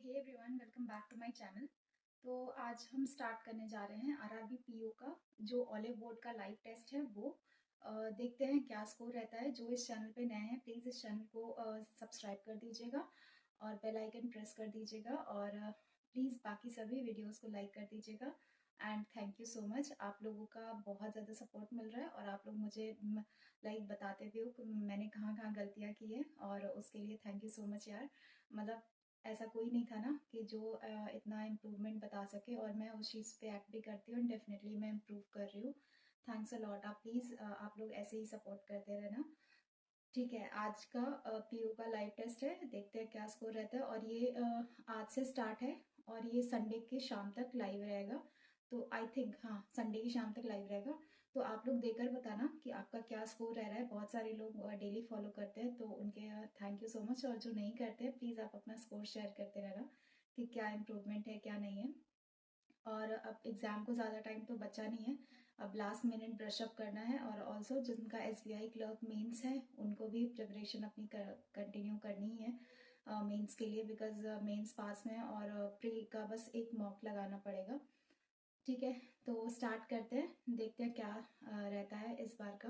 Hey everyone, welcome back to my channel. तो आज हम स्टार्ट करने जा रहे हैं आरआरबी पीओ का जो ऑलिव बोर्ड का लाइव टेस्ट है वो देखते हैं क्या स्कोर रहता है। जो इस चैनल पे नए हैं प्लीज़ इस चैनल को सब्सक्राइब कर दीजिएगा और बेल आइकन प्रेस कर दीजिएगा और प्लीज़ बाकी सभी वीडियोस को लाइक कर दीजिएगा। And thank you so much, आप लोगों का बहुत ज़्यादा सपोर्ट मिल रहा है और आप लोग मुझे लाइक बताते भी हो कि मैंने कहाँ कहाँ गलतियाँ की है और उसके लिए थैंक यू सो मच यार। मतलब ऐसा कोई नहीं था ना कि जो इतना इम्प्रूवमेंट बता सके और मैं उस चीज़ पे एक्ट भी करती हूँ। डेफिनेटली मैं इम्प्रूव कर रही हूँ। Thanks a lot. आप प्लीज़ आप लोग ऐसे ही सपोर्ट करते रहना। ठीक है, आज का पीओ का लाइव टेस्ट है, देखते हैं क्या स्कोर रहता है। और ये आज से स्टार्ट है और ये संडे के शाम तक लाइव रहेगा। तो आई थिंक हाँ, संडे की शाम तक लाइव रहेगा। तो आप लोग देकर बताना कि आपका क्या स्कोर रह रहा है। बहुत सारे लोग डेली फॉलो करते हैं तो उनके थैंक यू सो मच, और जो नहीं करते हैं प्लीज़ आप अपना स्कोर शेयर करते रहना कि क्या इम्प्रूवमेंट है क्या नहीं है। और अब एग्ज़ाम को ज़्यादा टाइम तो बचा नहीं है, अब लास्ट मिनट ब्रशअप करना है। और ऑल्सो जिनका एसबीआई क्लर्क मेंस है उनको भी प्रिपरेशन अपनी कंटिन्यू करनी है मेंस के लिए, बिकॉज मेंस पास में है और प्री का बस एक मॉक लगाना पड़ेगा। ठीक है, तो स्टार्ट करते हैं, देखते हैं क्या रहता है इस बार का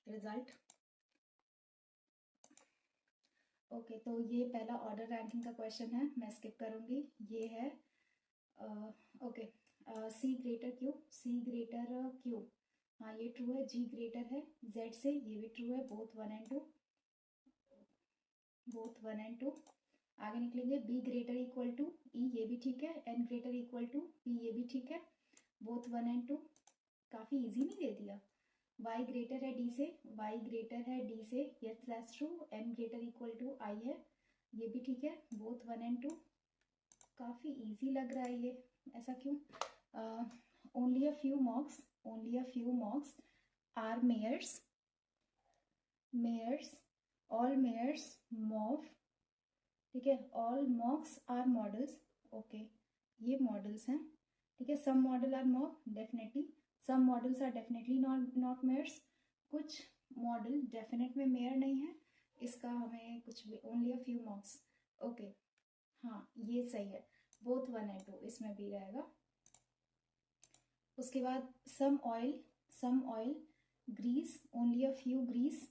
रिजल्ट। ओके, तो ये पहला ऑर्डर रैंकिंग का क्वेश्चन है, मैं स्किप करूँगी। ये है ओके, सी ग्रेटर क्यू, सी ग्रेटर क्यू, हाँ ये ट्रू है। जी ग्रेटर है जेड से, ये भी ट्रू है। Both 1 and 2, both 1 and 2। आगे निकलेंगे, B greater equal to E, ये भी ठीक है। N greater equal to P, ये भी ठीक है। बोथ 1 and 2, काफ़ी इजी नहीं दे दिया। y ग्रेटर है डी से, y ग्रेटर है डी से, yes that's true. n greater equal to I है, ये भी ठीक है। बोथ 1 and 2, काफ़ी इजी लग रहा है ये, ऐसा क्यों? Only a few mocks, only a few mocks are mayors, mayors, all mayors मॉफ। ठीक है, all mocks are models. Okay, ये मॉडल्स हैं। ठीक है, some model are mock, definitely some models are definitely not mayors. कुछ मॉडल डेफिनेट में mayor नहीं है, इसका हमें कुछ भी, only a few mocks. Okay, हाँ ये सही है। बोथ 1 and 2 इसमें भी रहेगा। उसके बाद some oil, some oil grease, only a few grease.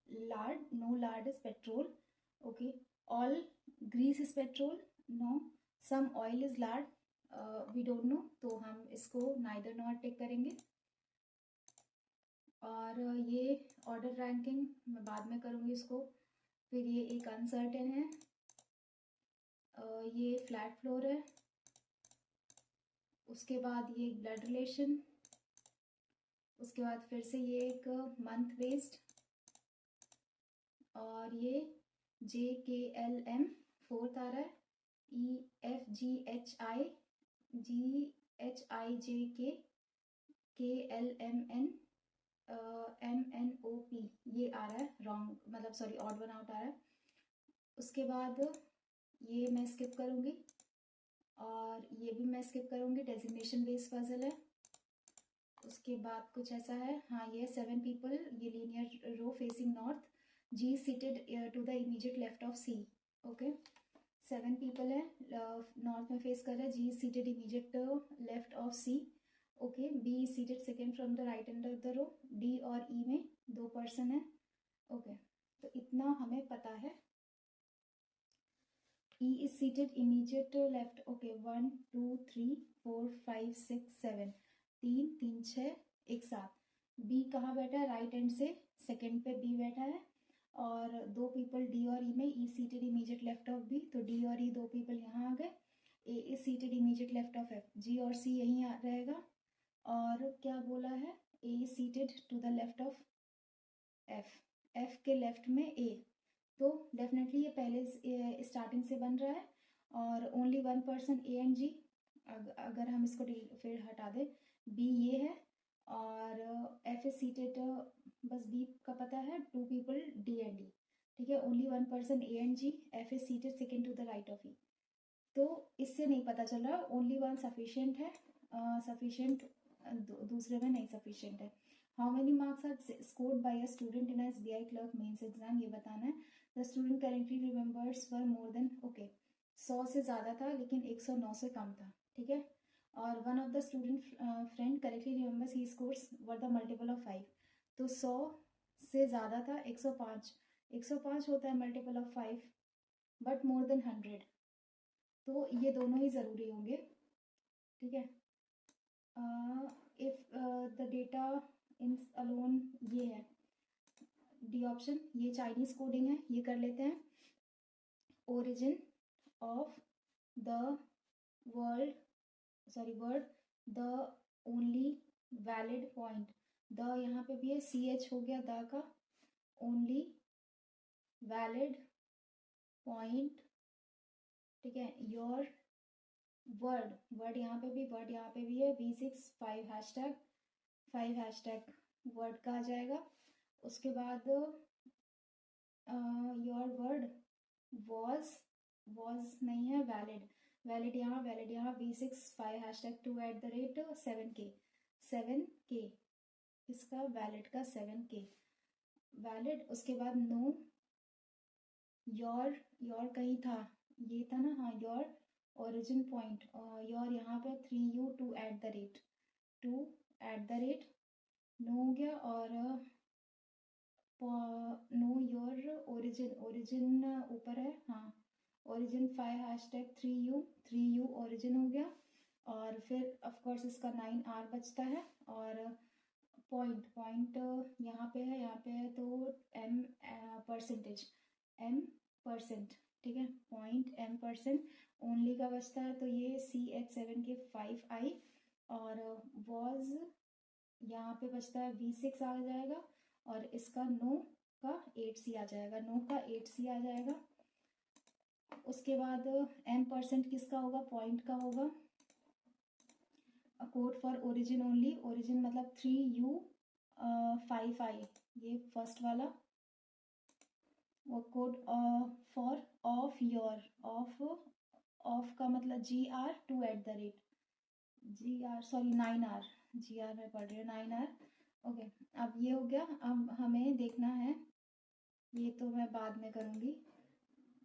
Lard, no lard is petrol. Okay, all grease is petrol, no. Some oil is lard, we don't know, तो हम इसको नाइदर नॉर टेक करेंगे। और ये ऑर्डर रैंकिंग मैं बाद में करूँगी इसको। फिर ये एक अनसर्टेन है, ये फ्लैट फ्लोर है। उसके बाद ये एक ब्लड रिलेशन। उसके बाद फिर से ये एक मंथ बेस्ड, और ये JKLM फोर्थ आ रहा है। EFGHI KLMN MNOP, ये आ रहा है रॉन्ग, मतलब सॉरी ऑड वन आउट आ रहा है। उसके बाद ये मैं स्किप करूँगी और ये भी मैं स्किप करूँगी, डेजिग्नेशन बेस्ड पजल है। उसके बाद कुछ ऐसा है, हाँ ये 7 पीपल, ये linear row facing north, G seated to the immediate left of C. Okay, 7 people है, नॉर्थ में फेस कर रहा है, G seated immediate left of C. Okay, B seated second from the right end of the row, D और E में 2 person है। Okay, तो इतना हमें पता है। E is seated immediate left. Okay, 1 2 3 4 5 6 7, 3 3 6 एक साथ। B कहाँ बैठा है? राइट एंड से सेकंड पे B बैठा है, और 2 पीपल D और E में। E seated immediate left of B, तो D और E 2 पीपल यहाँ आ गए। A is seated immediate left of F, G और C यहीं रहेगा। और क्या बोला है? A is seated to the left of F, F के लेफ्ट में A, तो डेफिनेटली ये पहले स्टार्टिंग से बन रहा है। और only 1 person A and G, अगर हम इसको फिर हटा दें, बी ये है और एफ इज सीटेड, बस बी का पता है, 2 पीपल डी एंड ई। ठीक है, only 1 person A and G, F is seated second to the right of E. तो इससे नहीं पता चल रहा, ओनली 1 सफिशियंट है, सफिशियंट दूसरे में नहीं सफिशियंट है। How many marks are scored by a student in SBI clerk mains exam, ये बताना है। The student currently remembers for more than, okay, 100 से ज़्यादा था लेकिन 109 से कम था, ठीक है। और one of the student friend correctly remembers he scores were the multiple of 5। तो 100 से ज़्यादा था 105, 105 होता है multiple of 5, but more than 100, तो ये दोनों ही ज़रूरी होंगे, ठीक है। If the data in alone, ये है डी ऑप्शन, ये चाइनीज कोडिंग है, ये कर लेते हैं। Origin of the world, sorry word, the only valid point, the यहाँ पे भी है, सी एच हो गया द का, ओनली वैलिड पॉइंट, ठीक है। योर वर्ड, वर्ड यहाँ पे भी, वर्ड यहाँ पे भी है, V6 5 हैशटैग, 5 हैशटैग वर्ड का आ जाएगा। उसके बाद योर वर्ड वॉज नहीं है, वैलिड, वैलिड यहाँ, वैलिड यहाँ, V6 5 हैशटैग 2 7K, 7K इसका वैलिड का 7K वैलिड। उसके बाद नो, योर, योर कहीं था, ये था ना, हाँ, योर ओरिजिन पॉइंट, योर यहाँ पे 3U 2 at the rate no हो गया। और नो योर ओरिजिन, ओरिजिन ऊपर है, हाँ, ओरिजिन 5 हैशटैग 3U ओरिजिन हो गया। और फिर ऑफकोर्स इसका 9R बचता है। और पॉइंट, पॉइंट यहाँ पे है, यहाँ पे है, तो M परसेंटेज, M%, ठीक है, पॉइंट M%। ओनली का बचता है, तो ये CH7K 5I। और वॉज यहाँ पे बचता है, V6 आ जाएगा, और इसका नो का 8C आ जाएगा, नो का 8C आ जाएगा। उसके बाद M% किसका होगा, पॉइंट का होगा। Code for origin only, origin मतलब 3U 5I, ये फर्स्ट वाला। वो code for of your, of का मतलब GR 2 at the rate, GR sorry 9R, GR में पढ़ रही हूँ, 9R, ओके। अब ये हो गया। अब हमें देखना है, ये तो मैं बाद में करूँगी,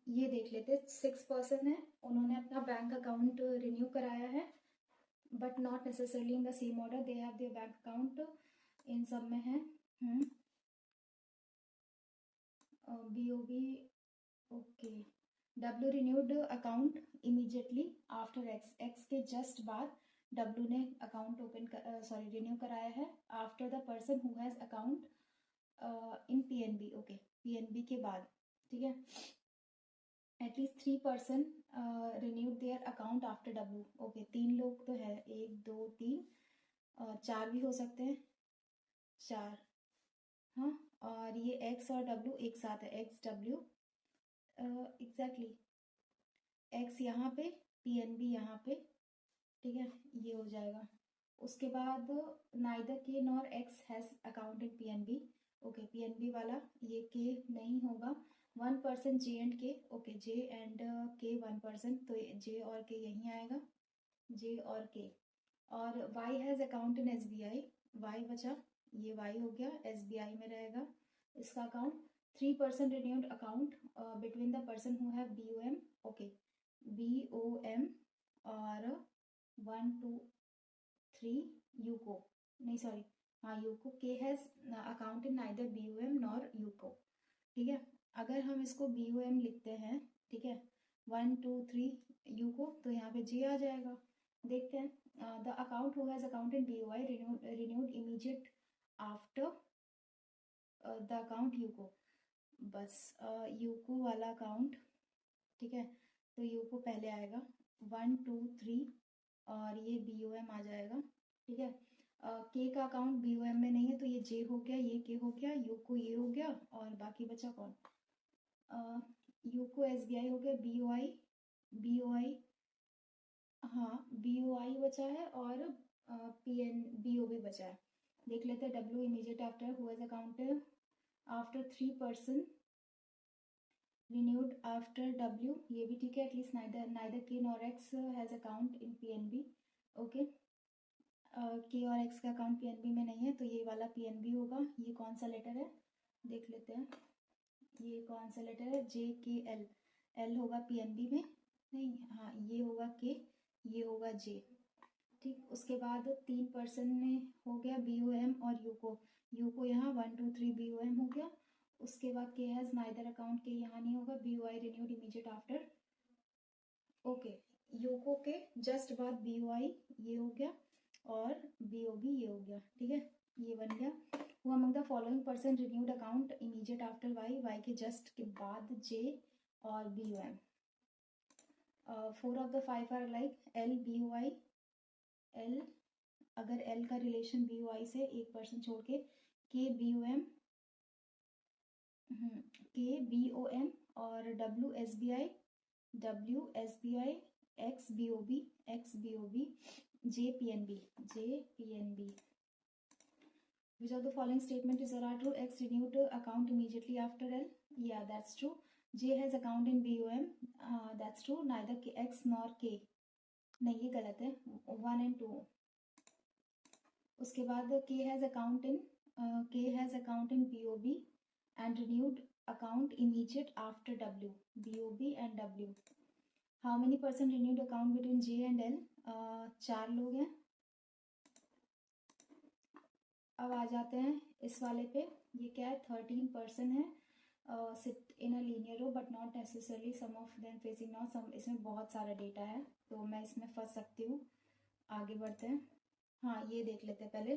ये देख लेते। 6 पर्सन है, उन्होंने अपना बैंक अकाउंट रिन्यू कराया है, but not necessarily in the same order, they have their bank account, इन सब में है BOB, okay. W renewed account immediately after X के जस्ट बाद W ने अकाउंट ओपन, सॉरी रिन्यू कराया है, after the person who has account in PNB, okay, PNB के बाद, ठीक है। At least 3 person renewed their account after W, okay, 3 लोग तो है, 1 2 3, 4 भी हो सकते हैं, 4, हाँ। और ये X और W एक साथ है, XW, एग्जैक्टली, X यहाँ पे, PNB यहाँ पे, ठीक है, ये हो जाएगा। उसके बाद neither K nor X has account in PNB, okay, PNB वाला ये K नहीं होगा। 1 person J and K, okay, J and K 1 person, तो J और K यहीं आएगा, J और K। और Y has account in SBI, Y बचा, ये Y हो गया, SBI में रहेगा इसका account. 3 person renewed account between the person who have BOM, okay, BOM। और 1 2 3 यूको, नहीं सॉरी, हाँ UCO, K has account in neither BOM nor UCO, ठीक है। अगर हम इसको BOM लिखते हैं, ठीक है, 1 2 3 यूको, तो यहाँ पे J आ जाएगा। देखते हैं, the account who has account in BOI renewed immediate after the account UCO, बस यूको वाला अकाउंट, ठीक है, तो यूको पहले आएगा, 1 2 3, और ये BOM आ जाएगा, ठीक है। K का अकाउंट BOM में नहीं है, तो ये J हो गया, ये K हो गया, यूको ये हो गया, और बाकी बचा कौन, यूको SBI हो गया, BOI, हाँ BOI बचा है, और BOB बचा है। देख लेते हैं, W immediate after who has account after 3 person renewed after W, ये भी ठीक है, at least neither K nor X has account in PNB, okay. K और X का अकाउंट PNB में नहीं है, तो ये वाला PNB होगा। ये कौन सा लेटर है, देख लेते हैं, ये कौन सा लेटर है, JKL, L होगा PNB में, नहीं के, ये होगा जे। ठीक, उसके बाद 3 पर्सन में हो गया BOM और यूको यहाँ 1 2 3 BOM हो गया। उसके बाद के हैज़ नाइदर अकाउंट, के यहाँ नहीं होगा, BOI renewed immediate after. Okay, UCO के जस्ट बाद BOI ये हो गया और BOB ये हो गया। ठीक है, ये बन गया। वो among the following person renewed account immediate after Y के जस्ट के बाद जे और BOM। 4 of the 5 are like L BOI L, अगर L का रिलेशन BOI से एक पर्सन छोड़ के K BOM और W SBI X BOB J PNB। Which of the following statement is true? X renewed account immediately after L. Yeah, that's true. J has account in BOM. That's true. Neither X nor K. नहीं, ये गलत है। 1 and 2। उसके बाद K has account in BOB and renewed account immediate after W. BOB and W. How many person renewed account between J and L? 4 लोग हैं। अब आ जाते हैं इस वाले पे। ये क्या है? 13 पर्सन है sit in a linear row but not necessarily some of them facing not some. इसमें बहुत सारा डेटा है तो मैं इसमें फंस सकती हूँ। आगे बढ़ते हैं। हाँ, ये देख लेते हैं पहले।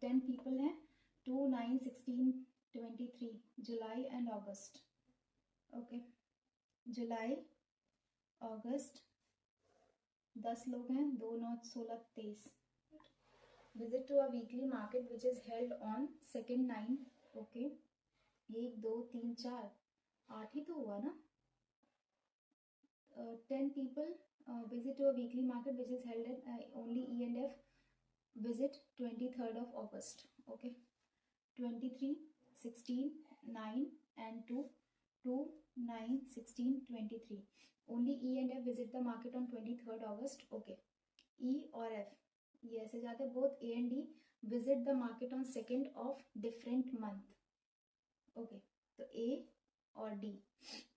10 पीपल हैं, 2 9 16 23 जुलाई एंड अगस्त। ओके, जुलाई अगस्त 10 लोग हैं, 2 9 16 23। Visit to a weekly market which is held on 2nd 9। Okay, 1 2 3 4 8 ही तो हुआ ना। 10 people visit to a weekly market which is held at only E&F visit 23rd of August. Okay, 23 16 9 and 2 9 16 23 only E&F visit the market on 23rd August. Okay, E और F ये ऐसे जाते हैं। both A and D visit the market on 2nd of different month. Okay, तो A और D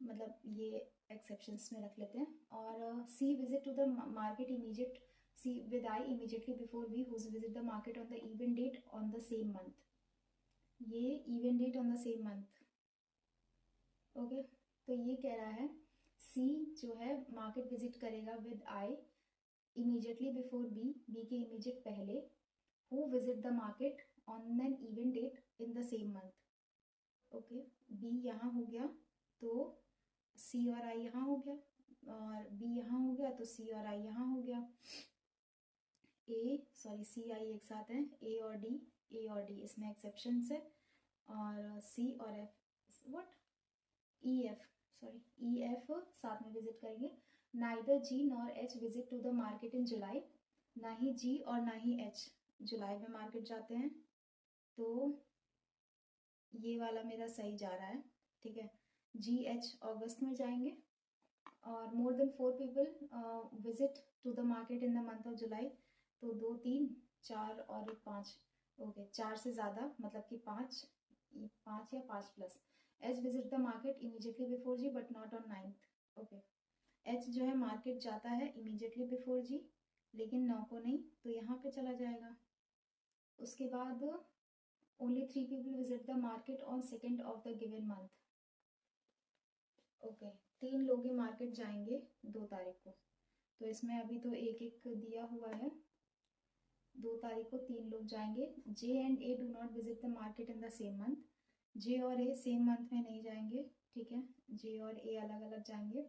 मतलब ये exceptions में रख लेते हैं। और C visit to the market immediate, C with I immediately before B who's visit the market on the even date on the same month. ये even date on the same month। Okay, तो ये कह रहा है C जो है market visit करेगा with I immediately before B, B के इमीडिएट पहले, who visit the market on an even date in the same month. Okay, B यहाँ हो गया तो C और I यहाँ हो गया, और B यहाँ हो गया तो C और I यहाँ हो गया। C I एक साथ हैं, A और D इसमें एक्सेप्शन है, और C और F E F साथ में विजिट करेंगे। Neither G nor H visit to the market in July, ना ही G और ना ही H जुलाई में मार्केट जाते हैं, तो ये वाला मेरा सही जा रहा है। ठीक है, GH अगस्त में जाएंगे। और more than 4 people visit to the market in the month of July, तो 2 3 4 और 1 5। ओके, 4 से ज़्यादा मतलब कि 5 या 5 plus. H visit the market immediately before G but not on 9th। Okay, H जो है मार्केट जाता है इमीडिएटली बिफोर G लेकिन 9 को नहीं, तो यहाँ पे चला जाएगा। उसके बाद only 3 people visit the market on 2nd of the given month. Okay, 3 लोग ही मार्केट जाएंगे 2 तारीख को, तो इसमें अभी तो एक एक दिया हुआ है। 2 तारीख को 3 लोग जाएंगे। J and A do not visit the market in the same month. J और A सेम मंथ में नहीं जाएंगे। ठीक है, J और A अलग अलग जाएंगे।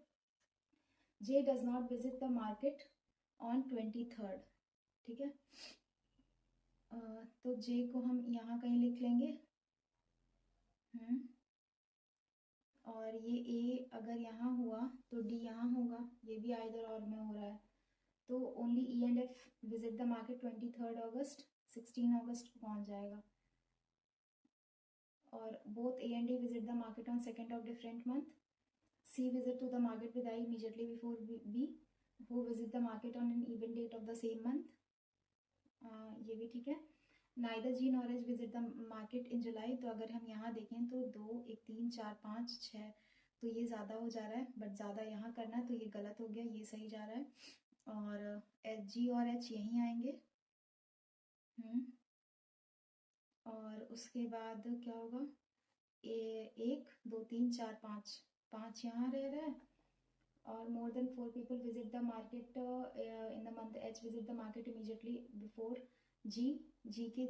J does not visit the market on 23rd। ठीक है, तो J को हम यहाँ कहीं लिख लेंगे। और ये A अगर यहाँ हुआ तो D यहाँ होगा, ये भी आइदर और में हो रहा है, तो only E and F visit the market 23rd अगस्त, 16 अगस्त को पहुँच जाएगा। और both A and D visit the market on 2nd of different month। C visit to the market with I immediately before B, who visit the market on an even date of the same month। ये भी ठीक है। Neither G nor H visit the market in July, तो अगर हम यहाँ देखें तो 2 1 3 4 5 6, तो ये ज़्यादा हो जा रहा है, बट ज़्यादा यहाँ करना है तो ये गलत हो गया, ये सही जा रहा है। और G और H यहीं आएंगे। और उसके बाद क्या होगा, 1 2 3 4 5, 5 यहाँ रह रहा है। और more than 4 people visit the market in the month H, visit the market immediately before G, G के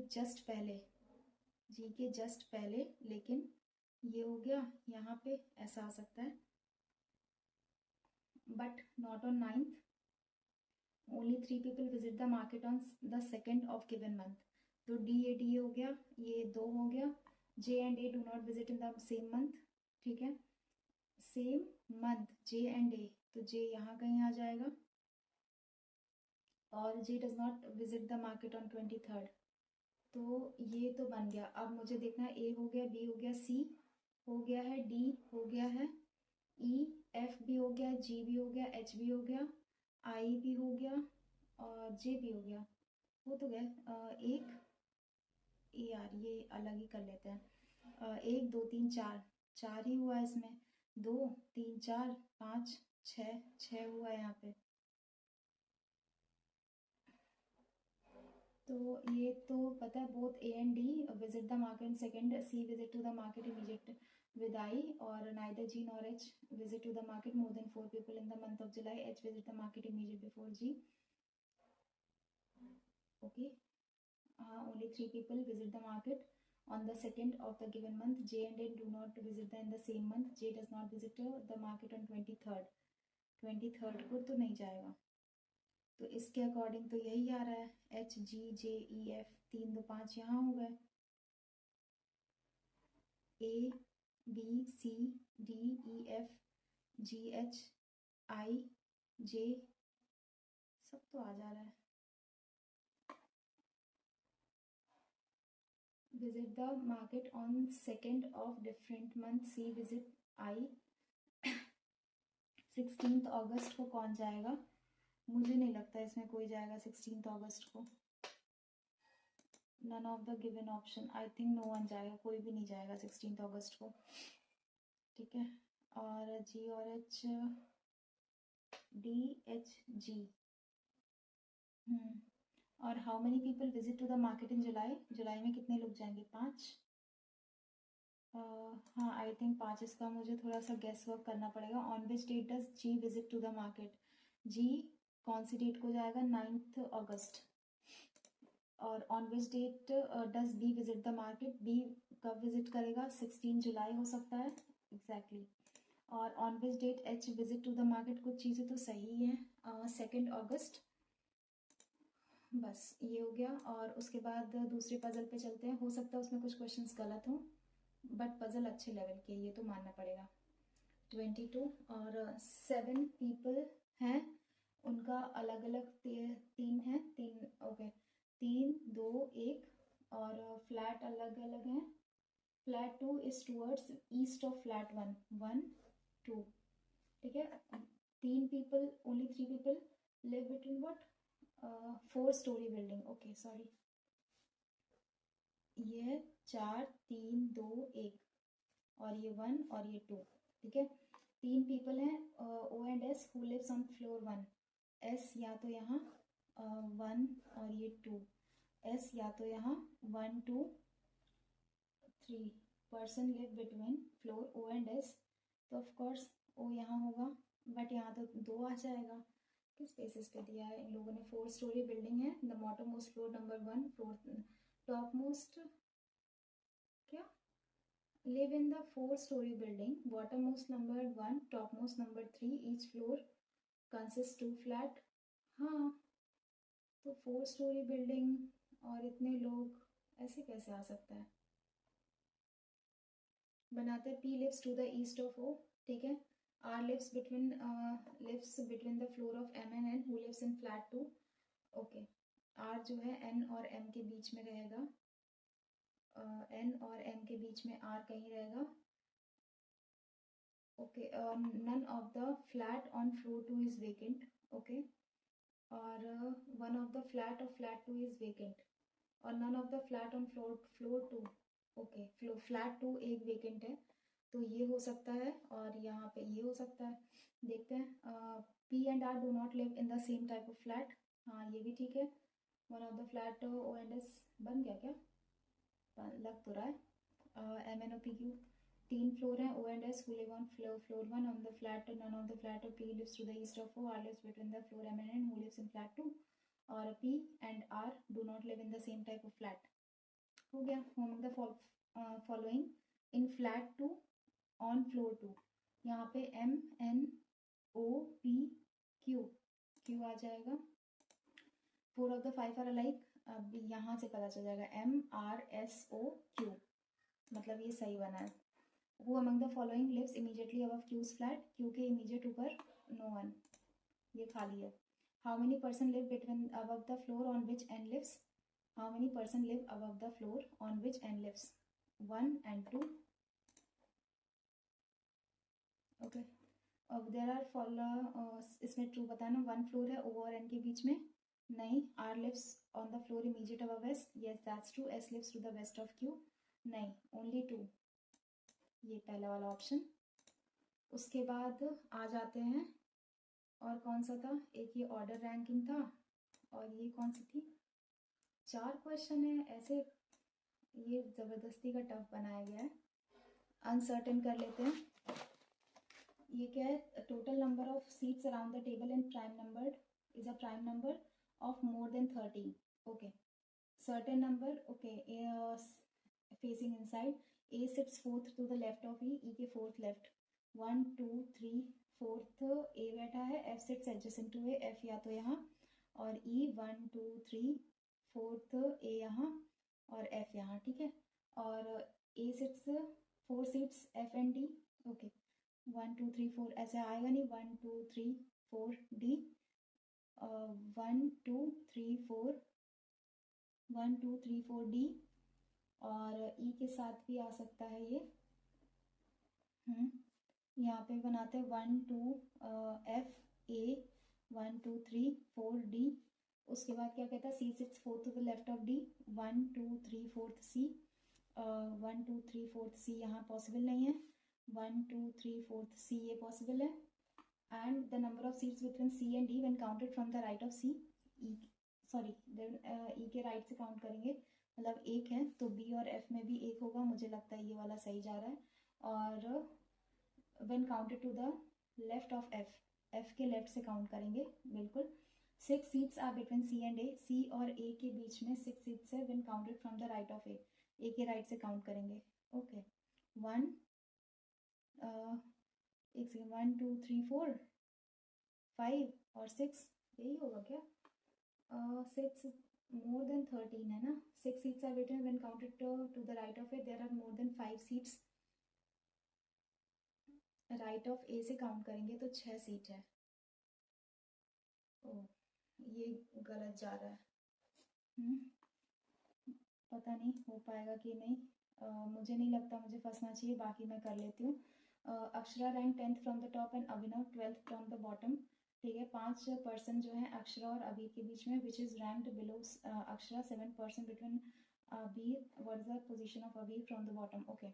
जस्ट पहले, लेकिन ये हो गया यहाँ पे, ऐसा आ सकता है, but not on 9th, only 3 people visit the market on the 2nd of given month। तो D हो गया, ये 2 हो गया। J and A do not visit in the same month, ठीक है, same month J and A, तो J यहाँ कहीं आ जाएगा। और J does not visit the market on 23rd, तो ये तो बन गया। अब मुझे देखना है, A हो गया, B हो गया, C हो गया है, D हो गया है, E F भी हो गया, G भी हो गया, H भी हो गया, I भी हो गया और J भी हो गया। हो तो गया। एक यार ये अलग ही कर लेते हैं। 1 2 3 4, 4 ही हुआ है इसमें। 2 3 4 5 6 हुआ है यहाँ पे। तो ये तो पता है, both A and D visit the market in second, C visit to the market immediate with I, और neither G nor H visit to the market more than 4 people in the month of July, H visit the market immediate before G, okay। Only 3 people visit the market on the 2nd of the given month, J and N do not visit in the same month, J does not visit the market on 23rd, 23rd को तो नहीं जाएगा, तो इसके according तो यही आ रहा है, H G J E F, 3 2 5 यहाँ हो गए, A B C D E F G H I J सब तो आ जा रहा है। Visit the market on 2nd of different month, C visit I। 16th अगस्त को कौन जाएगा? मुझे नहीं लगता इसमें कोई जाएगा 16th अगस्त को। None of the given option, I think no one जाएगा, कोई भी नहीं जाएगा 16th अगस्त को, ठीक है। और G और H, D H G, और how many people visit to the market in July, जुलाई में कितने लोग जाएंगे? 5। हाँ आई थिंक 5, इसका मुझे थोड़ा सा गेस वर्क करना पड़ेगा। On which date does G visit to the market, G कौन सी डेट को जाएगा? 9th August. और on which date does B visit the market, B कब विजिट करेगा? 16 जुलाई हो सकता है, एग्जैक्टली। और on which date H visit to the market, कुछ चीज़ें तो सही हैं, 2 अगस्त, बस ये हो गया। और उसके बाद दूसरे पजल पे चलते हैं, हो सकता है उसमें कुछ क्वेश्चंस गलत हों, बट पजल अच्छे लेवल के, ये तो मानना पड़ेगा। 22 और 7 पीपल हैं, उनका अलग अलग 3 है, 3 ओके, 3 2 1, और फ्लैट अलग अलग हैं। Flat 2 is towards east of flat 1 1 2, ठीक है। 3 people, only 3 people live between what, 4 story building, okay sorry, ये 4 3 2 1, और ये 1 और ये 2, ठीक है। 3 पीपल हैं, O and S, who lives on floor 1, S या तो यहाँ 1 और ये 2, S या तो यहाँ 1 2 3 person live between floor O and S, तो ऑफ कोर्स O यहाँ होगा, बट यहाँ तो 2 आ जाएगा। किस बेसिस पे दिया है इन लोगों ने? 4 स्टोरी बिल्डिंग है, the bottom most floor number 1, floor top most क्या, live in the 4 story building, bottommost number 1, topmost number 3, each floor consists 2 flat। हाँ तो 4 story building और इतने लोग ऐसे कैसे आ सकता है? बनाते P lives to the east of O, ठीक है। R lives between the floor of M and N, who lives in flat 2, okay. R जो है N और M के बीच में रहेगा, N और M के बीच में R कहीं रहेगा, okay. none of the flat on floor 2 is vacant, okay. और one of the flat of flat 2 is vacant, और none of the flat on floor 2, okay. Flat 2 एक वेकेंट है, तो ये हो सकता है और यहाँ पे ये हो सकता है। देखते हैं, P and R do not live in the same type of flat. हाँ ये भी ठीक है। One of the flat O and S बन गया क्या? लग तो रहा है। MNOPQ 3 फ्लोर हैं, O and S who live on floor 1 on the flat, none of the flat P lives to the east of O, R lives between the floor M and N who lives in flat 2, और P and R do not live in the same type of flat। हो गया। among the following in flat 2 on floor 2, यहाँ पे M N O P Q आ जाएगा। 4 of the 5 are alike। अब यहाँ से पता चल जाएगा M R S O Q, मतलब ये सही बना है। Who among the following lives immediately above Q's flat? Q के immediate ऊपर no one, ये खाली है। How many person live between above the floor on which N lives? How many person live above the floor on which N lives? 1 and 2। Okay। अब there are इसमें true बताना। 1 floor है O और N के बीच में, नहीं। R lives on the floor immediate above S, yes that's true। S lives to the west of Q, नहीं, only 2, ये पहला वाला ऑप्शन। उसके बाद आ जाते हैं, और कौन सा था, एक ये ऑर्डर रैंकिंग था, और ये कौन सी थी। 4 क्वेश्चन है ऐसे, ये ज़बरदस्ती का टफ बनाया गया है। अनसर्टेन कर लेते हैं। ये क्या है, total number of seats around the table and prime number is a prime number of more than 13। Okay, certain number, okay, facing inside, A sits fourth to the left of E, E के fourth left, 1 2 3 fourth A बैठा है, F sits adjacent to A, F या तो यहाँ, और E 1 2 3 fourth A यहाँ और F यहाँ, ठीक है। और A sits 4 seats F and D, okay, 1 2 3 4 ऐसे आएगा नहीं, 1 2 3 4 D, 1 2 3 4 1 2 3 4 D, और E के साथ भी आ सकता है ये। यहाँ पे बनाते हैं 1 2 F A 1 2 3 4 D। उसके बाद क्या कहता है, C sits fourth to the left of D, 1 2 3 4 C, 1 2 3 4 C यहाँ पॉसिबल नहीं है, 1 2 3 4 C ये पॉसिबल है। And the number of seats between C and D when counted from the right of C, E के राइट से count करेंगे, मतलब 1 है, तो B और F में भी 1 होगा, मुझे लगता है ये वाला सही जा रहा है। और when counted to the left of F, F के लेफ्ट से काउंट करेंगे, बिल्कुल। 6 seats are between C and A, C और A के बीच में 6 सीट्स है, when counted from the right of A के राइट से काउंट करेंगे। ओके, 1 एक सेकेंड, 1 2 3 4 5 और 6, यही होगा क्या? 6 more than 13 है ना। 6 seats are written when counted to the right of it, there are more than 5 seats। Right of A से काउंट करेंगे तो 6 सीट है। ओ, ये गलत जा रहा है। पता नहीं हो पाएगा कि नहीं। मुझे नहीं लगता मुझे फंसना चाहिए, बाकी मैं कर लेती हूँ। Akshara rank 10th from the top and Abhinav 12th from the bottom, ठीक है। 5 पर्सन जो है अक्षरा और अबीर के बीच में, which is ranked below Akshara, 7 person between Abeer, what is the position of Abeer from the bottom. Okay,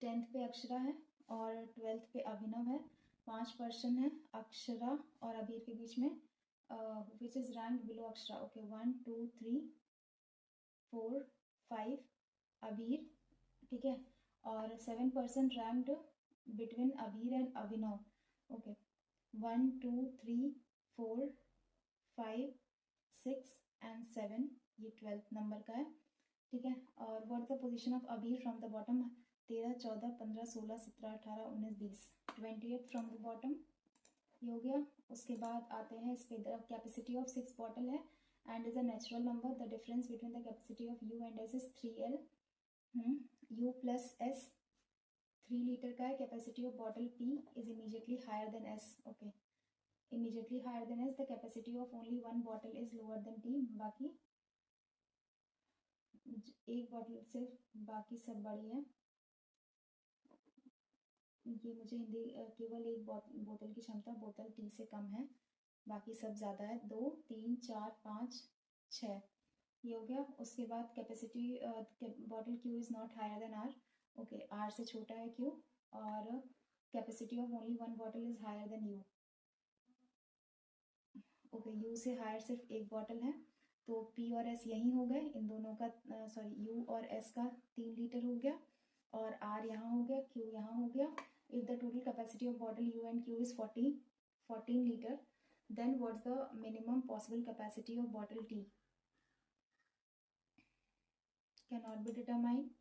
10th पे अक्षरा है और 12th पे अभिनव है, 5 पर्सन है अक्षरा और अबीर के बीच में, which is ranked below Akshara. Okay, 1 2 3 4 5 अबीर, ठीक है, और 7 person ranked between Abeer and Abhinav. Okay, 1 2 3 4 5 6 and 7, ये 12th नंबर का है, ठीक है। और what is the position of Abeer from the bottom, 13 14 15 16 17 18 19 20, 28 from the bottom, ये हो गया। उसके बाद आते हैं इस पे, द कैपेसिटी ऑफ 6 बॉटल है and is a natural number, the difference between the capacity of U and S is 3L। U plus S 3 litre का है, capacity of bottle P is immediately higher than S। Okay, immediately higher than S, the capacity of only 1 bottle is lower than T, बाकी एक bottle से बाकी सब बड़ी है। ये मुझे हिंदी, केवल एक बोतल की क्षमता बोतल T से कम है, बाकी सब ज़्यादा है, 2 3 4 5 6, ये हो गया। उसके बाद capacity bottle Q is not higher than R, okay, R से छोटा है क्यू, और capacity of only one bottle is higher than U. Okay, U से हायर सिर्फ एक बॉटल है, तो पी और एस यहीं हो गए, इन दोनों का सॉरी यू और एस का 3 लीटर हो गया, और आर यहाँ हो गया, क्यू यहाँ हो गया। If the total capacity of bottle U and Q is 14 litre, then what's the minimum possible capacity of bottle T? Can not be determine.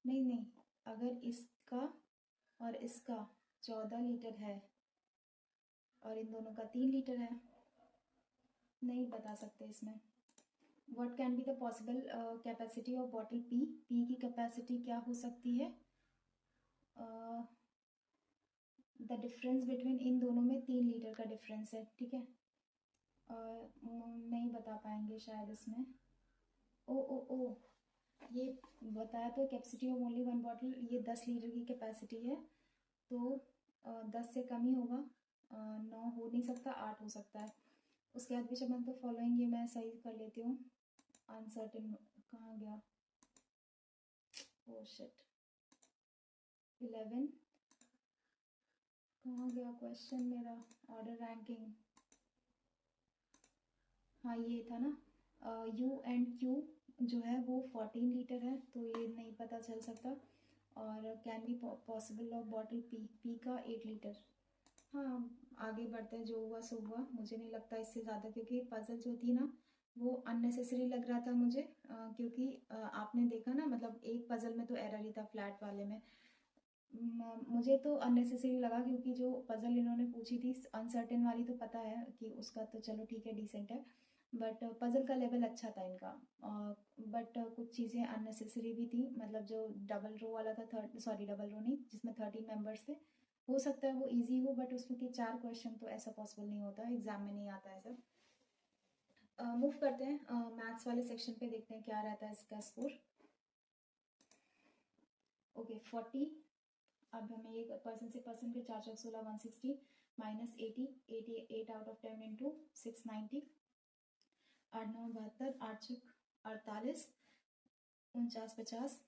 नहीं नहीं, अगर इसका और इसका 14 लीटर है और इन दोनों का 3 लीटर है, नहीं बता सकते इसमें। What can be the possible capacity of bottle P? P की कैपेसिटी क्या हो सकती है? द डिफरेंस बिटवीन इन दोनों में 3 लीटर का डिफरेंस है, ठीक है। नहीं बता पाएंगे शायद इसमें। ओ ओ ओ, ये बताया तो capacity of only one bottle, ये 10 लीटर की कैपेसिटी है, तो 10 से कम ही होगा, 9 हो नहीं सकता, 8 हो सकता है। उसके बाद भी जब तो फॉलोइंग, ये मैं सही कर लेती हूँ। अनसर्टेन कहाँ गया? ओ शिट, 11 कहाँ गया क्वेश्चन मेरा? ऑर्डर रैंकिंग, हाँ ये था ना, यू एंड क्यू जो है वो 14 लीटर है, तो ये नहीं पता चल सकता। और can be possible of bottle P, P का 8 लीटर। हाँ, आगे बढ़ते हैं, जो हुआ सो हुआ। मुझे नहीं लगता इससे ज़्यादा, क्योंकि पजल जो थी ना वो अननेसेसरी लग रहा था मुझे, क्योंकि आपने देखा ना, मतलब एक पजल में तो एरर ही था, फ्लैट वाले में। मुझे तो अननेसेसरी लगा, क्योंकि जो पजल इन्होंने पूछी थी अनसर्टेन वाली, तो पता है कि उसका तो चलो ठीक है, डिसेंट है, बट पजल का लेवल अच्छा था इनका। बट कुछ चीज़ें अननेसेसरी भी थी, मतलब जो डबल रो वाला था, सॉरी डबल रो नहीं, जिसमें 13 मेंबर्स थे, हो सकता है वो इजी हो, बट उसमें के 4 क्वेश्चन तो ऐसा पॉसिबल नहीं होता, एग्जाम में नहीं आता है सब। मूव करते हैं मैथ्स वाले सेक्शन पे, देखते हैं क्या रहता है इसका स्कोर। ओके, 40। अब हमें ये पर्सन से पर्सन के 4 4 16 160 माइनस 88 आउट ऑफ 10 इंटू 690, 8 9 72, 8 6 48, 49 50,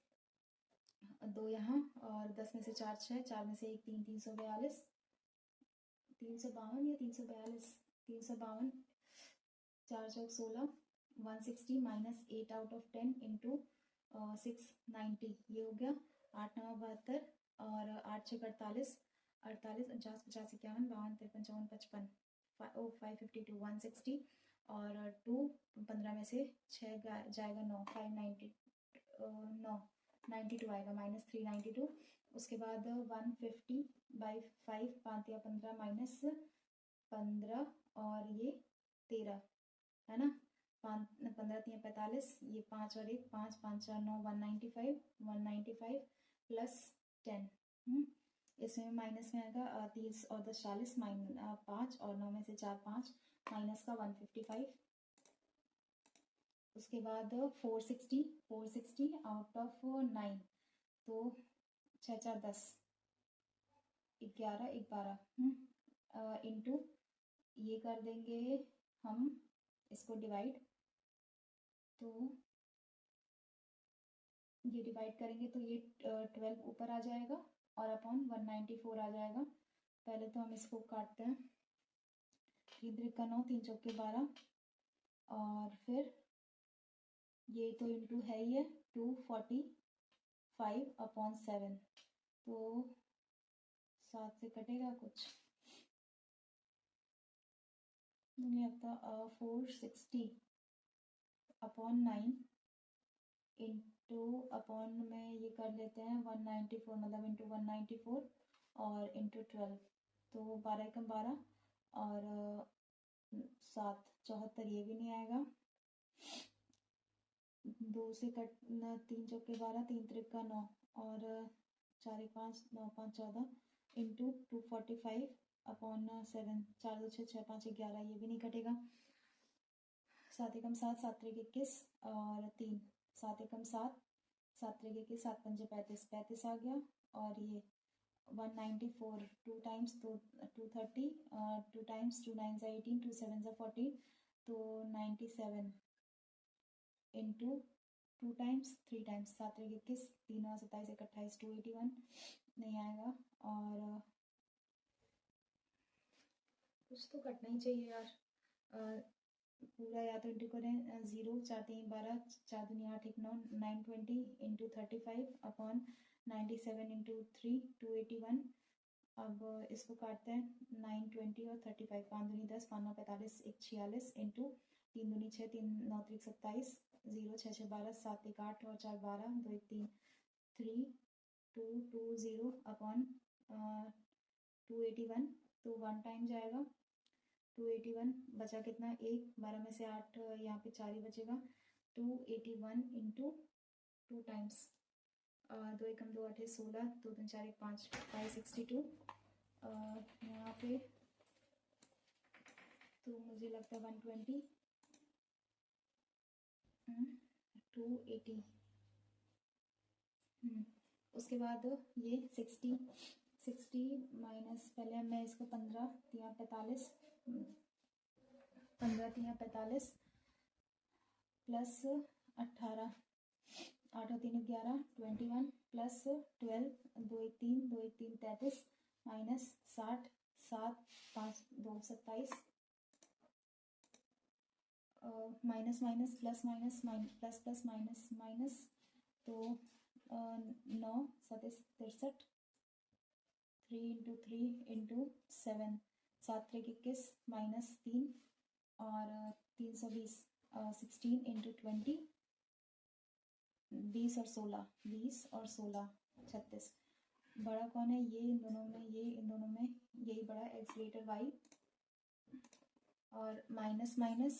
2 यहाँ, और 10 में से 4 6, 4 में से 1 3, 342, 352 या 342, 352, 4 4 16 160 माइनस 8 आउट ऑफ 10 इंटू 690, ये हो गया 8 9 72, और 8 6 48, 48 49 50 51 52 53 54 55, 552 160, और 2 15 में से 6 जाएगा 9, 590, 9 92 आएगा, माइनस 392। उसके बाद 150/5, 5 या 15 माइनस 15, और ये 13 है ना, 15 3 45, ये 5 और 1 5, 5 4 9 195 प्लस 10। इसमें माइनस में आएगा 30 और 10 40, 5, और 9 में से 4 5, माइनस का 155। उसके बाद 460 आउट ऑफ 9, तो 6 4 10, 11 12 इंटू, ये कर देंगे हम इसको डिवाइड, तो ये डिवाइड करेंगे तो ये 12 ऊपर आ जाएगा, और अपॉन 194 आ जाएगा। पहले तो हम इसको काटते हैं, 3 त्रिक 9, 3 चौके 12, और फिर ये तो इंटू है ही है, 245/7, तो 7 से कटेगा कुछ नहीं लगता, 460/9 इंटू अपॉन में ये कर लेते हैं 194, मतलब इंटू 194, और इंटू 12, तो 12 एकम 12, और 7 74, ये भी नहीं आएगा। 2 से कट 3 चौके 12, 3 त्रिक 9, और 4 1 5, 9 5 14 इंटू 245/7, 4 2 6 6 5 11, ये भी नहीं कटेगा। 7 एकम 7, 7 त्रिक 21, और 3, 7 एकम 7, 7 त्रिक 21, 7 पंजे 35, 35 आ गया, और ये 194, 2 टाइम्स तो 230, 2 टाइम्स 2 9 18, 2 7 14, तो 97 इंटू 2 टाइम्स 3 टाइम्स 7 3 21 3 9 27 1 28 281 नहीं आएगा। और कुछ तो कटना ही चाहिए यार। पूरा या तो इंटू करें 0 4 3 12 4 दूनी 8 1 9 920 इंटू 35 अपॉन 97 इंटू 3 281। अब इसको काटते हैं 920 और 35 5 दूनी 10 5 9 45 1 46 इंटू 3 दूनी 6 3 9 3 27 0 6 6 12 7 1 8 और 4 12 2 1 3 3 2 2 0 अपॉन 281। तो 1 टाइम जाएगा 281 बचा कितना 1 12 में से 8 यहाँ पे 4 ही बचेगा 281 इंटू 2 टाइम्स 2 एकम 2 8 16 2 3 4 1 5 562 यहाँ पे तो मुझे लगता है 120 280। उसके बाद ये 60 माइनस पहले मैं इसको 15 3 45 15 3 45 plus 18 8 3 11 21 plus 12 2 1 3 2 1 3 33 minus 60 7 5 2 27 minus minus plus minus plus plus minus minus तो 9 27 63 3 इंटू 3 इंटू 7 7 3 21 माइनस 3 और 320 16 इंटू 20 20 और 16 20 और 16 36। बड़ा कौन है ये इन दोनों में ये इन दोनों में यही बड़ा एक्स ग्रेटर वाई और माइनस माइनस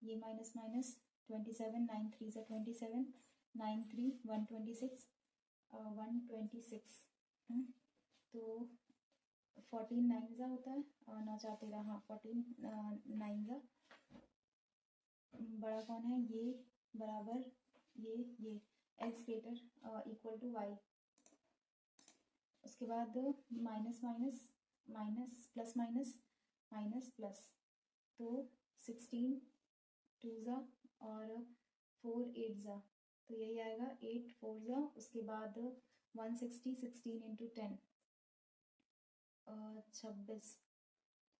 ये माइनस माइनस 27 9 3 से 27 9 3 126 126 तो 14 9 जा होता है और 9 4 13 हाँ 14 9 जा बड़ा कौन है ये बराबर ये X greater equal to Y. उसके बाद minus minus minus plus minus minus plus तो 16 2 जा और 4 8 जा तो यही आएगा 8 4 जा। उसके बाद 160 16 इंटू 10 26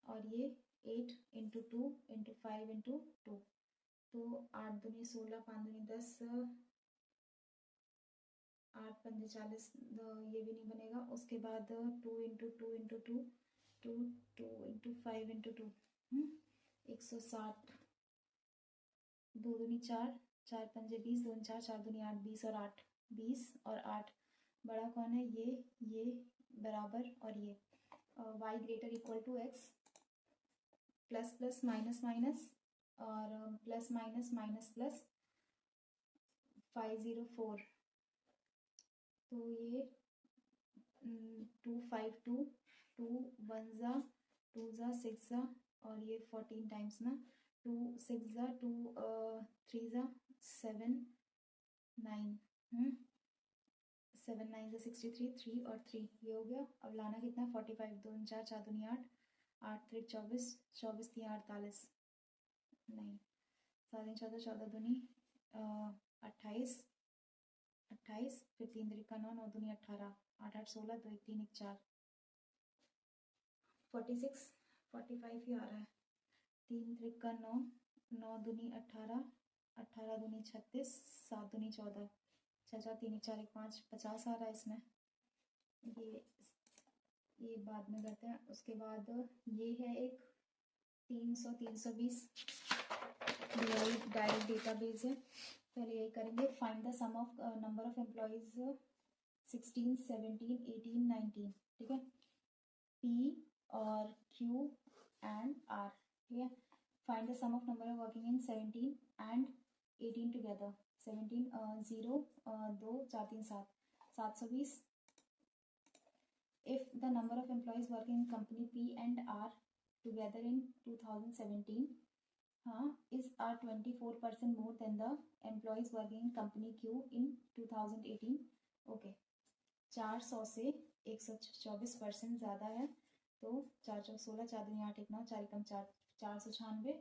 और ये 8 इंटू 2 इंटू 5 इंटू 2 तो 8 दूनी 16 5 दूनी 10 8 पंजे 40 ये भी नहीं बनेगा। उसके बाद 2 इंटू 2 इंटू 2 2 2 इंटू 5 इंटू 2 160 2 दूनी 4 4 पंजे 20 2 4 4 दूनी 8 20 और 8 20 और 8 बड़ा कौन है ये बराबर और ये y greater equal to x plus plus minus minus और प्लस माइनस माइनस प्लस 504 तो ये 2 5 2 2 1 जा 2 जा 6 जा और ये 14 टाइम्स ना 2 6 जा 2 3 जा 7 9 7 9 जा 63 3 और 3 ये हो गया। अब लाना कितना 45 2 4 4 दूनी 8 8 3 24 24 3 48 नहीं 7 14 14 दूनी 28 28 फिर 3 3 का 9 9 दूनी 18 8 8 16 2 1 3 1 4 46 45 ही आ रहा है 3 3 का 9 9 दूनी 18 18 दूनी 36 7 दूनी 14 6 4 3 1 4 1 5 50 आ रहा है इसमें। ये बाद में करते हैं। उसके बाद ये है एक 300 320 डायरेक्ट डेटाबेस है। पहले यही करेंगे find the sum of number of employees 16 17 18 19 ठीक है P और Q एंड R ठीक है। Find the sum of number of working in 17 and 18 together 17 0 2 4 3 7 720 if the number of employees working in company P and R together in 2017 is are 24% more than the employees working in company Q in 2018 okay 400 से 124% ज़्यादा है तो 4 4 16 4 दूनी 8 1 9 4 एकम 4 496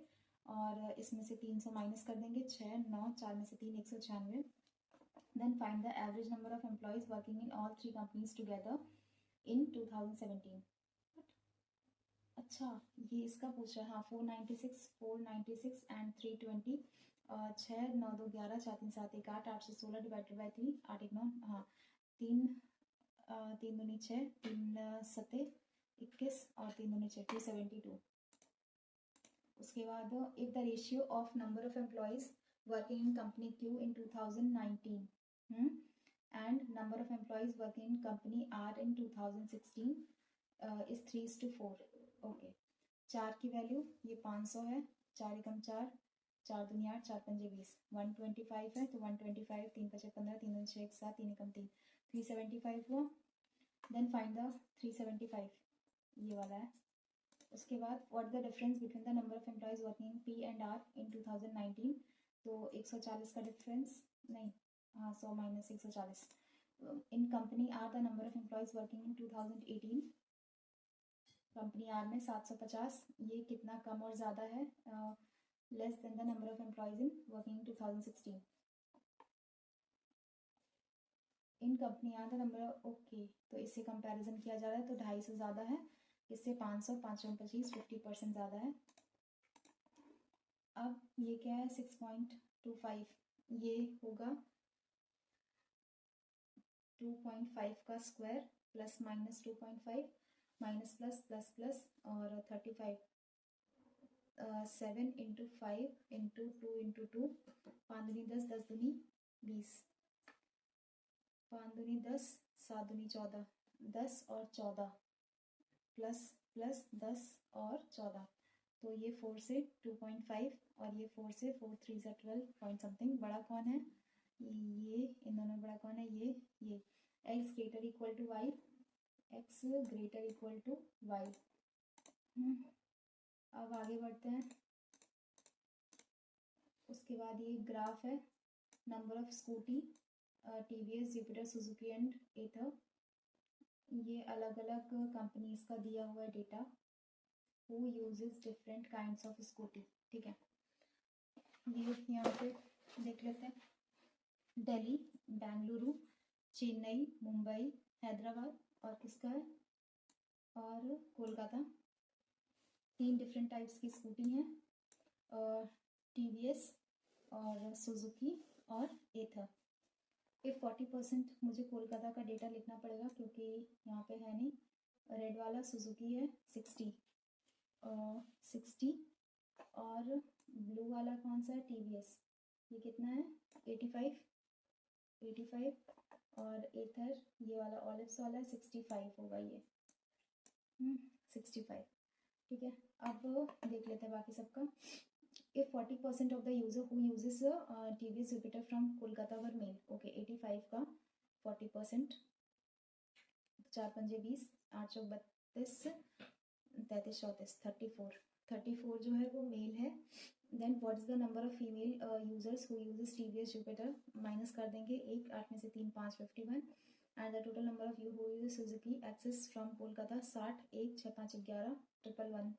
और इसमें से 300 minus कर देंगे, 6 9 4 में से 3 196। Then find the average number of employees working in all 3 companies together in 2017। अच्छा, ये इसका पूछ रहा है। हाँ, 496 एंड 320। 6 9 2 11 4 3 7 1 8 816 divided by 3 8 1 9। हाँ, 3 3 दूनी 6 3 सत्ते 21 और 3 दूनी 6 272। उसके बाद if the ratio of number of employees working in company Q in 2019 and number of employees working in company R in 2016 is 3:4। Okay, 4 की वैल्यू ये 500 है, 4 एकम 4 4 दूनी 8 4 पंजे 20 125 है, तो 125 3 पचे 15 3 दूनी 6 1 7 3 एकम 3 375 हुआ। देन फाइंड द 375, ये वाला है। उसके बाद what the difference between the number of employees working in P and R in 2019। तो 140 का डिफरेंस नहीं, हाँ 100 minus 140 in company R the number of employees working in 2018। Company R में 750, ये कितना कम और ज़्यादा है, less than the number of employees in working in 2016। In company R the number, okay, तो इससे कंपैरिजन किया जा रहा है तो 250 ज़्यादा है, इससे 500 525 50% ज़्यादा है। अब ये क्या है 6.25, ये होगा 2.5 का square plus minus 2.5 minus plus plus plus और 35 7 इंटू 5 इंटू 2 इंटू 2 5 दूनी 10 10 दूनी 20 5 दूनी 10 7 दूनी 14 10 और 14 प्लस प्लस 10 और 14, तो ये 4 से 2.5 और ये 4 से 4 3 से 12 पॉइंट समथिंग। बड़ा कौन है, ये इन दोनों बड़ा कौन है, ये x greater equal to Y, x greater equal to Y. अब आगे बढ़ते हैं। उसके बाद ये ग्राफ है number of scooty TVS Jupiter Suzuki and Ather, ये अलग अलग कंपनीज का दिया हुआ है data. Who uses different kinds of scooty, ठीक है, ये यहाँ पे देख लेते हैं। दिल्ली, बेंगलुरु, चेन्नई, मुंबई, हैदराबाद और किसका है, और कोलकाता, 3 डिफरेंट टाइप्स की स्कूटी हैं, टीवीएस और सुजुकी और एथर। इफ 40% मुझे कोलकाता का डेटा लिखना पड़ेगा क्योंकि यहाँ पे है नहीं। रेड वाला सुजुकी है 60 और ब्लू वाला कौन सा है, टीवीएस, ये कितना है 85 और एथर ये वाला ऑलिव्स वाला 65 होगा ये 65, ठीक है। अब देख लेते हैं बाकी सबका। If 40% of the user who uses TVS Jupiter from Kolkata were male, okay, 85 का 40%, 4 पंजे 20 8 चौक 32 33 34 34 जो है वो मेल है। Then what is the number of female users who uses TVS Jupiter, minus कर देंगे 1 8 में से 3 5 51 and the total number of you who uses Suzuki Access from Kolkata 60 1 6 5 11 111।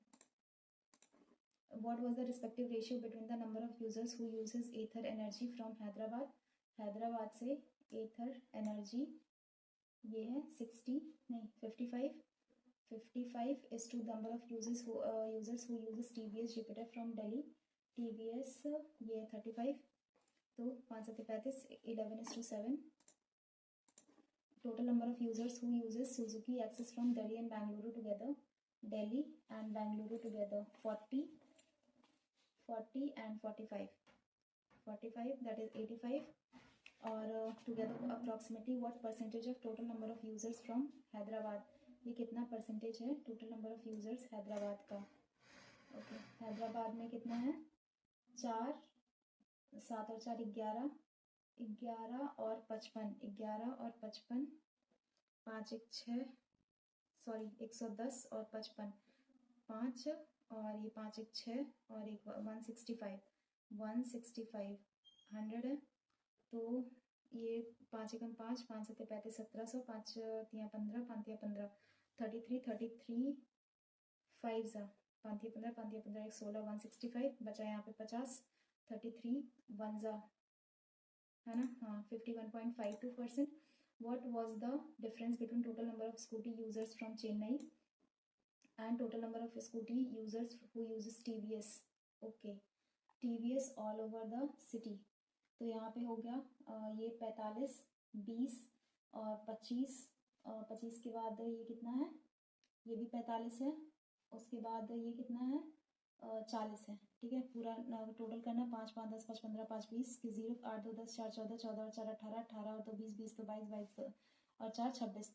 What was the respective ratio between the number of users who uses Ather Energy from Hyderabad? Hyderabad से Ather Energy ये है 60 नहीं 55 is to number of users who uses TVS Jupiter from Delhi, TVS ये 35, तो 5 7 35 11:7। Total number of users who uses Suzuki Access from Delhi and Bangalore together, Delhi and Bangalore together 40 and 45 that is 85 और together approximately what percentage of total number of users from Hyderabad, ये कितना percentage है total number of users Hyderabad का। Okay, Hyderabad में कितना है 4 7 और 4 11 11 और 55 11 और 55 5 1 6 सॉरी 110 और 55 5 और ये 5 1 6 और एक 165 100 है, तो ये 5 एकम 5 5 7 35 1700 5 3 15 5 3 15 33 5 5 पंद्रह 1 16 165 बचा यहाँ पे 50 33 1 है ना, हाँ 51.52%. What was the difference between total number of scooty users from Chennai and total number of scooty users who uses TVS? Okay, TVS all over the city. तो यहाँ पे हो गया ये 45 20 और 25 के बाद ये कितना है, ये भी 45 है, उसके बाद ये कितना है 40 है. ठीक है, पूरा टोटल करना 5 5 10 5 15 5 20 कि 0 8 2 10 4 14 14 और 4 18 18 और 2 20 20 तो 22 22 और 4 26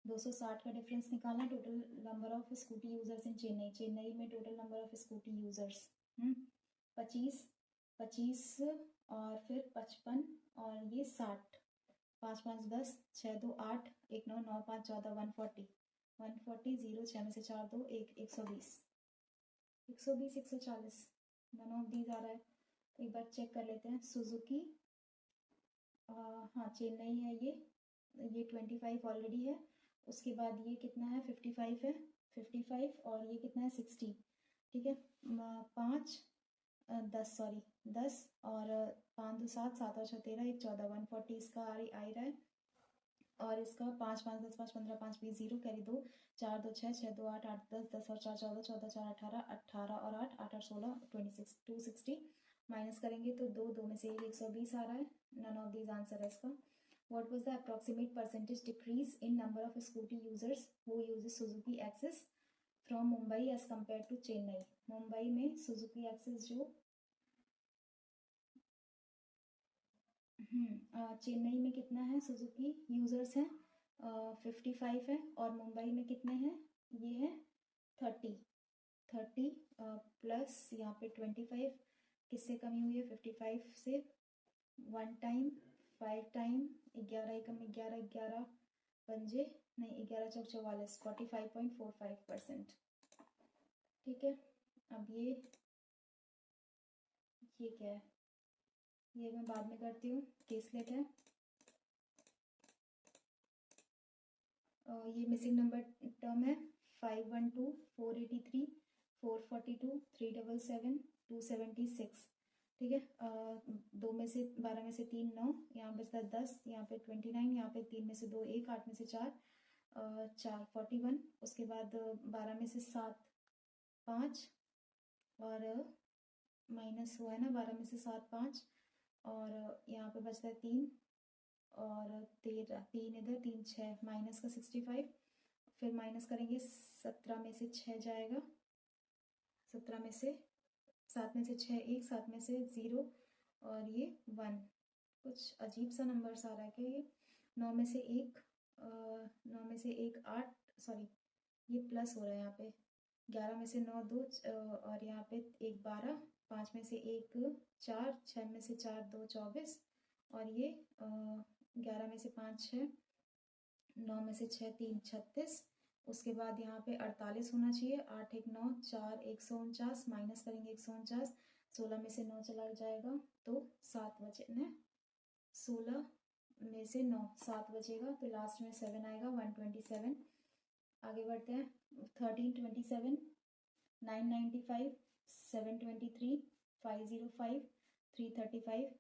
260 का डिफरेंस निकालना. Total number of scooty users in Chennai में total number of scooty users 25 25 और फिर 55 और ये 60 5 5 10 6 2 8 1 9 9 5 14 140 0 6 में से 4 2 1 120 140 नन ऑफ दीज आ रहा है. एक बार चेक कर लेते हैं. सुजुकी हाँ चेन्नई है ये 25 ऑलरेडी है. उसके बाद ये कितना है 55 है 55 और ये कितना है 60. ठीक है, 5 10 और 5 2 7 7 और 6 13 1 14 140 इसका आ रहा है. और इसका 5 5 10 5 15 5 20 0 कैरी 2 4 2 6 6 2 8 8 10 10 और 4 14 14 4 18 18 और 8 8 और 16 26 260 माइनस करेंगे तो 2 2 में से 120 आ रहा है. नन ऑफ दीज आंसर है इसका. What was the approximate percentage decrease in number of scooty users who uses Suzuki Access from Mumbai as compared to Chennai? Mumbai में Suzuki Access जो चेन्नई में कितना है सुजुकी यूजर्स हैं 55 है और मुंबई में कितने हैं ये है 30 प्लस यहाँ पे 25 किससे कमी हुई है 55 से 1 टाइम 5 टाइम 11 एकम 11 11 पंजे नहीं 11 चौक 44 45.45%. ठीक है, अब ये क्या है ये मैं बाद में करती हूँ. केसलेट है ये मिसिंग नंबर टर्म है 512 483 442 377 276. ठीक है, 2 में से 12 में से 3 9 यहाँ बचता है 10 यहाँ पे 29 यहाँ पे 3 में से 2 1 8 में से 4 4 41. उसके बाद 12 में से 7 5 और माइनस हुआ है ना 12 में से 7 5 और यहाँ पे बचता है 3 और 13 3 इधर 3 6 माइनस का 65. फिर माइनस करेंगे 17 में से 6 जाएगा 17 में से 7 में से 6 1 7 में से 0 और ये 1. कुछ अजीब सा नंबर्स आ रहा है क्या ये 9 में से 1 9 में से 1 8 सॉरी ये प्लस हो रहा है यहाँ पे 11 में से 9 2 और यहाँ पे 1 12 5 में से 1 4 6 में से 4 2 24 और ये 11 में से 5 6 9 में से 6 3 36. उसके बाद यहाँ पे 48 होना चाहिए 8 1 9 4 149 माइनस करेंगे 149 16 में से 9 चला जाएगा तो 7 बचे न 16 में से 9 7 बचेगा तो लास्ट में 7 आएगा 127. आगे बढ़ते हैं 1327 995 723 505 335.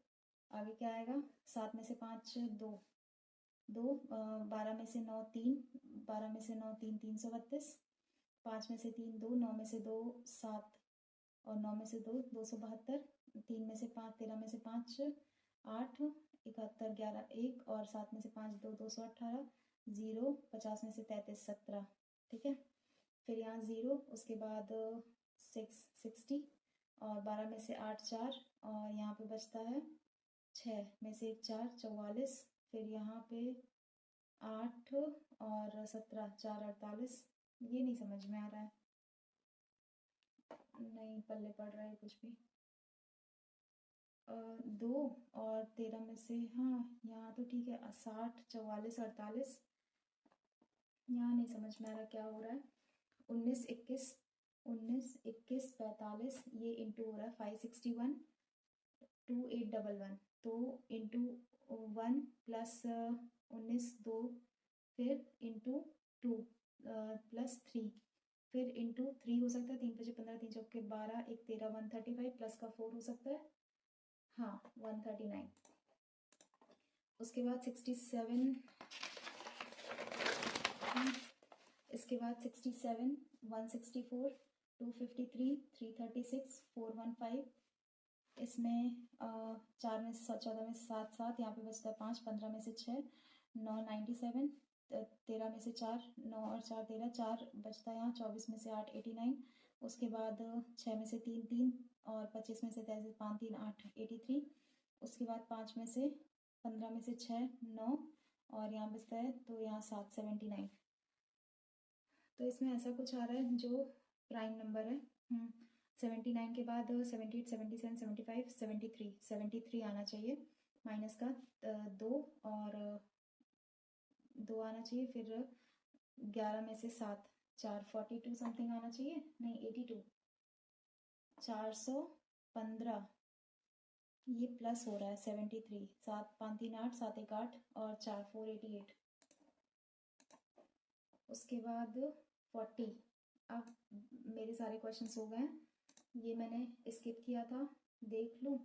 आगे क्या आएगा 7 में से 5 2 2 12 में से 9 3 12 में से 9 3 332 5 में से 3 2 9 में से 2 7 और 9 में से 2 272 3 में से 5 13 में से 5 8 71 11 1 और 7 में से 5 2 218 0 50 में से 33 17. ठीक है, फिर यहाँ 0 उसके बाद 60 और 12 में से 8 4 और यहाँ पे बचता है 6 में से 1 4 44. फिर यहाँ पे 8 और 17 4 48. ये नहीं समझ में आ रहा है नहीं पल्ले पड़ रहा है कुछ भी 2 और 13 में से हाँ यहाँ तो ठीक है 60 44 48. यहाँ नहीं समझ में आ रहा क्या हो रहा है 19 21 45 ये इंटू हो रहा है 561 2811 तो इंटू 1 प्लस 19 2 फिर इंटू 2 प्लस 3 फिर इंटू 3 हो सकता है, 3 5 15, 3 चौके 12, 1 13, 135 प्लस का 4 हो सकता है, हाँ 139। उसके बाद 67, इसके बाद 67, 164, 253, 336, 415, इसमें 4 में से 14 में से 7 7, यहाँ पे बचता है 5, 15 में से 6, 9 97, 13 में से 4, 9 और 4 13, 4 बचता है यहाँ, 24 में से 8 89, उसके बाद 6 में से 3 3 और 25 में से 23 5 3 8 83, उसके बाद 5 में से 15 में से 6 9 और यहाँ बचता है तो यहाँ 7 79। तो इसमें ऐसा कुछ आ रहा है जो प्राइम नंबर है। 79 के बाद 78 77 75 73 73 आना चाहिए, माइनस का 2 और 2 आना चाहिए, फिर 11 में से 7 4 42 समथिंग आना चाहिए, नहीं 82, 415, ये प्लस हो रहा है 73, 7 5 3 8 7 1 8 और 4 4 88। उसके बाद 40। अब मेरे सारे क्वेश्चंस हो गए, ये मैंने स्किप किया था, देख लूँ।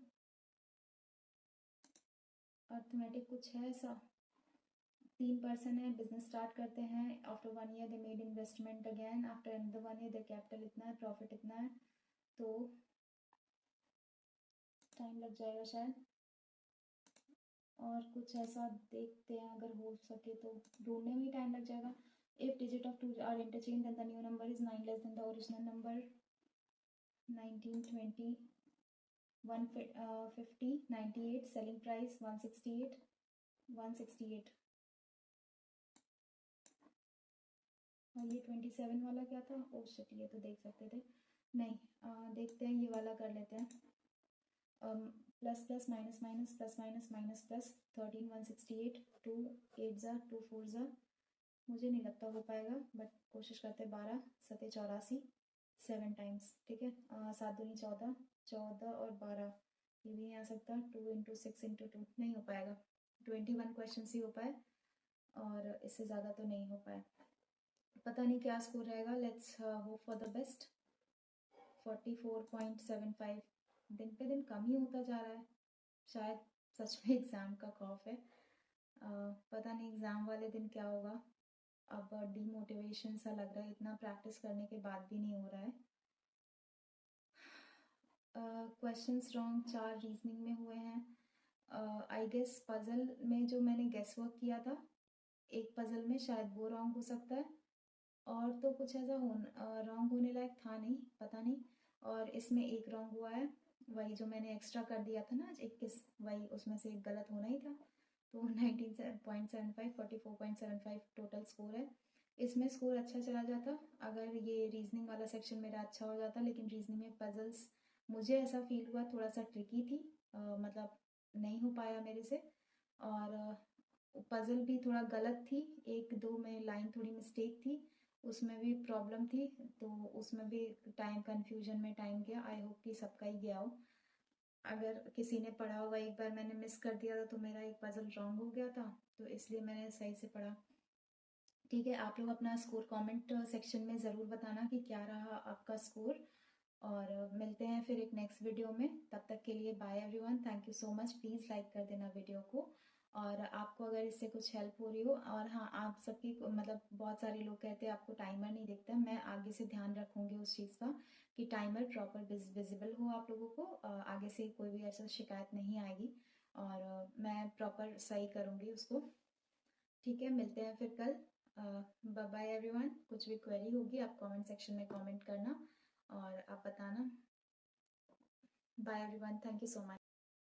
अर्थमेटिक कुछ है ऐसा, 3 पर्सन है, बिजनेस स्टार्ट करते हैं, after 1 year they made investment again, after another 1 year their capital इतना है, प्रॉफिट इतना है, तो टाइम लग जाएगा शायद। और कुछ ऐसा देखते हैं, अगर हो सके तो, ढूंढने में ही टाइम लग जाएगा। If digit of 2 are interchange then the new number is 9 less than the original number. 19 20 150 98, selling price 168 168। और ये 27 वाला क्या था, ओ शिट, ये तो देख सकते थे, नहीं देखते हैं, ये वाला कर लेते हैं। Plus plus minus minus plus minus minus plus 13 168, 2 8 ज़ा 2 4 ज़ा, मुझे नहीं लगता हो पाएगा बट कोशिश करते हैं। 12 7 84, 7 टाइम्स, ठीक है। 7 दूनी 14, 14 और 12, ये भी नहीं आ सकता। 2 इंटू 6 इंटू 2 नहीं हो पाएगा, 21 क्वेश्चन ही हो पाए और इससे ज़्यादा तो नहीं हो पाए। पता नहीं क्या स्कोर रहेगा, let's hope for the best. 44.75, दिन पे दिन कम ही होता जा रहा है, शायद सच में एग्ज़ाम का खौफ है। पता नहीं एग्ज़ाम वाले दिन क्या होगा, अब डीमोटिवेशन सा लग रहा है, इतना प्रैक्टिस करने के बाद भी नहीं हो रहा है। क्वेश्चंस रॉन्ग 4 रीजनिंग में हुए हैं। आई गेस पज़ल में जो मैंने गेस वर्क किया था एक पज़ल में, शायद वो रॉन्ग हो सकता है, और तो कुछ ऐसा रॉन्ग होने लायक था नहीं, पता नहीं। और इसमें एक रॉन्ग हुआ है, वही जो मैंने एक्स्ट्रा कर दिया था ना 21, वही उसमें से एक गलत होना ही था। तो 19.75 44.75 टोटल स्कोर है। इसमें स्कोर अच्छा चला जाता अगर ये रीजनिंग वाला सेक्शन मेरा अच्छा हो जाता, लेकिन रीजनिंग में पजल्स मुझे ऐसा फील हुआ थोड़ा सा ट्रिकी थी, मतलब नहीं हो पाया मेरे से। और पजल भी थोड़ा गलत थी, 1 2 में लाइन थोड़ी मिस्टेक थी, उसमें भी प्रॉब्लम थी, तो उसमें भी टाइम कन्फ्यूजन में टाइम गया। आई होप कि सबका ही गया हो। अगर किसी ने पढ़ा होगा, एक बार मैंने मिस कर दिया था तो मेरा एक पजल रॉन्ग हो गया था, तो इसलिए मैंने सही से पढ़ा। ठीक है, आप लोग अपना स्कोर कमेंट सेक्शन में ज़रूर बताना कि क्या रहा आपका स्कोर, और मिलते हैं फिर एक नेक्स्ट वीडियो में। तब तक के लिए bye everyone, thank you so much. Please like कर देना वीडियो को, और आपको अगर इससे कुछ हेल्प हो रही हो, और हाँ, आप सबकी मतलब बहुत सारे लोग कहते हैं आपको टाइमर नहीं दिखता, मैं आगे से ध्यान रखूँगी उस चीज़ का कि टाइमर प्रॉपर विजिबल हो आप लोगों को, आगे से कोई भी ऐसा शिकायत नहीं आएगी, और मैं प्रॉपर सही करूँगी उसको। ठीक है, मिलते हैं फिर कल। Bye bye everyone. कुछ भी क्वेरी होगी आप कमेंट सेक्शन में कमेंट करना और आप बताना। Bye everyone, thank you so much.